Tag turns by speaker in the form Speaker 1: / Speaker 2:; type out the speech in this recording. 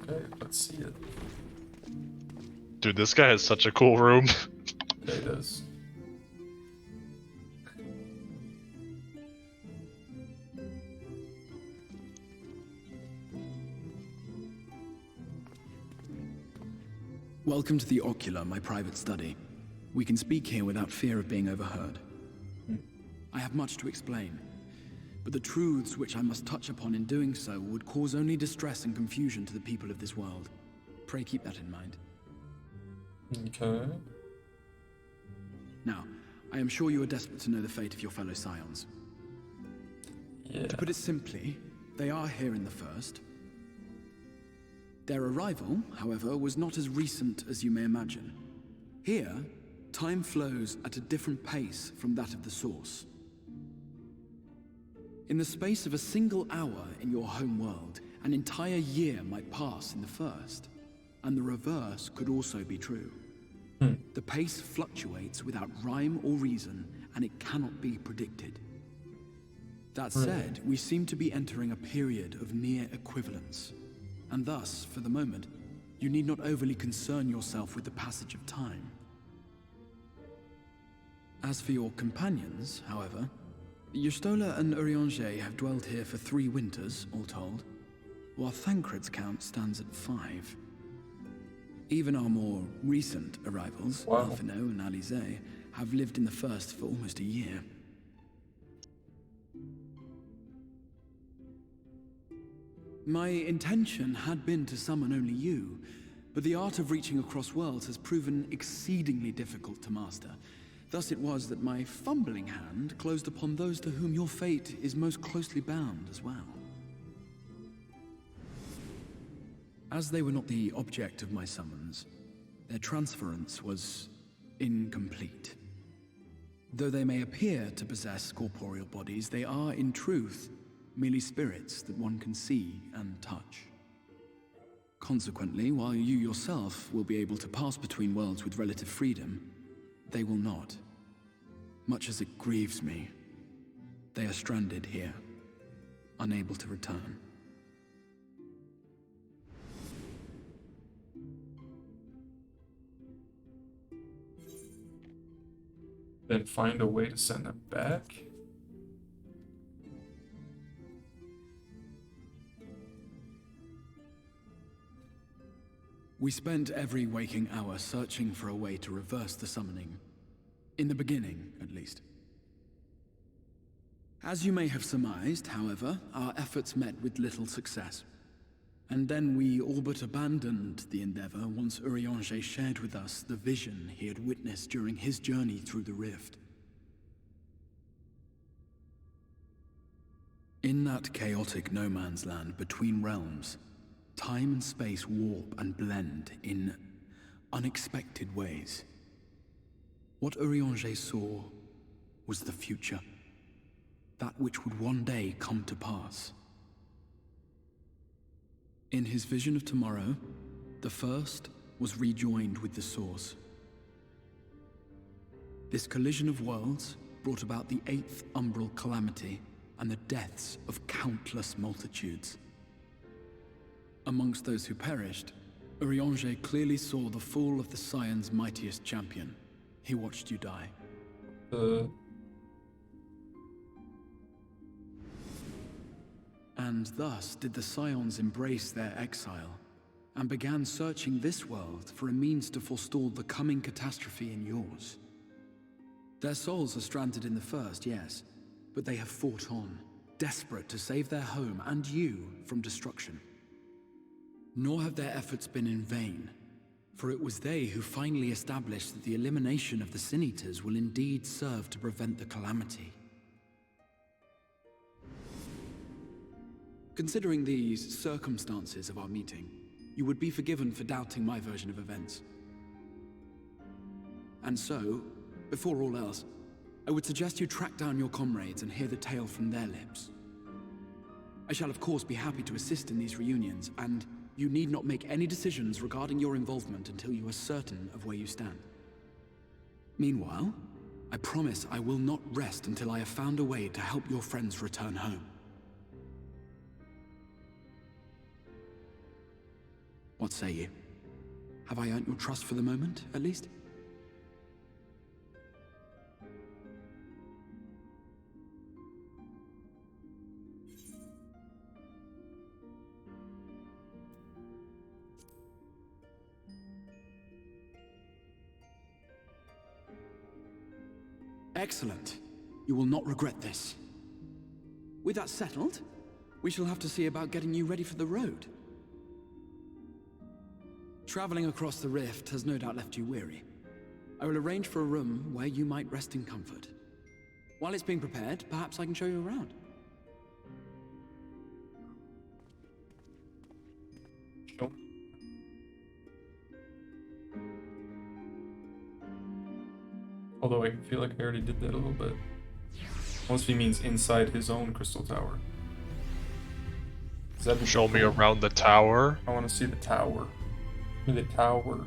Speaker 1: Okay, let's see it.
Speaker 2: Dude, this guy has such a cool room.
Speaker 1: Yeah, it does.
Speaker 3: Welcome to the Ocular, my private study. We can speak here without fear of being overheard. I have much to explain, but the truths which I must touch upon in doing so would cause only distress and confusion to the people of this world. Pray keep that in mind.
Speaker 1: Okay.
Speaker 3: Now, I am sure you are desperate to know the fate of your fellow Scions.
Speaker 1: Yeah.
Speaker 3: To put it simply, they are here in the First. Their arrival, however, was not as recent as you may imagine. Here, time flows at a different pace from that of the Source. In the space of a single hour in your home world, an entire year might pass in the First, and the reverse could also be true. The pace fluctuates without rhyme or reason, and it cannot be predicted. That said, we seem to be entering a period of near equivalence. And thus, for the moment, you need not overly concern yourself with the passage of time. As for your companions, however, Yustola and Urianger have dwelled here for 3 winters, all told, while Thancred's count stands at 5. Even our more recent arrivals, Alphino and Alize, have lived in the First for almost a year. My intention had been to summon only you, but the art of reaching across worlds has proven exceedingly difficult to master. Thus it was that my fumbling hand closed upon those to whom your fate is most closely bound as well. As they were not the object of my summons, their transference was incomplete. Though they may appear to possess corporeal bodies, they are, in truth, merely spirits that one can see and touch. Consequently, while you yourself will be able to pass between worlds with relative freedom, they will not. Much as it grieves me, they are stranded here, unable to return.
Speaker 1: Then find a way to send them back?
Speaker 3: We spent every waking hour searching for a way to reverse the summoning. In the beginning, at least. As you may have surmised, however, our efforts met with little success. And then we all but abandoned the endeavor once Urianger shared with us the vision he had witnessed during his journey through the rift. In that chaotic no-man's land between realms, time and space warp and blend in unexpected ways. What Urianger saw was the future, that which would one day come to pass. In his vision of tomorrow, the First was rejoined with the Source. This collision of worlds brought about the 8th umbral calamity and the deaths of countless multitudes. Amongst those who perished, Urianger clearly saw the fall of the Scion's mightiest champion. He watched you die. And thus did the Scions embrace their exile, and began searching this world for a means to forestall the coming catastrophe in yours. Their souls are stranded in the First, yes, but they have fought on, desperate to save their home and you from destruction. Nor have their efforts been in vain, for it was they who finally established that the elimination of the Sin Eaters will indeed serve to prevent the calamity. Considering these circumstances of our meeting, you would be forgiven for doubting my version of events. And so, before all else, I would suggest you track down your comrades and hear the tale from their lips. I shall of course be happy to assist in these reunions, and you need not make any decisions regarding your involvement until you are certain of where you stand. Meanwhile, I promise I will not rest until I have found a way to help your friends return home. What say you? Have I earned your trust for the moment, at least? Excellent. You will not regret this. With that settled, we shall have to see about getting you ready for the road. Traveling across the rift has no doubt left you weary. I will arrange for a room where you might rest in comfort. While it's being prepared, perhaps I can show you around.
Speaker 1: Sure. Although I feel like I already did that a little bit. Unless he means inside his own crystal tower. Does that
Speaker 2: Show me around the tower.
Speaker 1: I want to see the tower. The tower.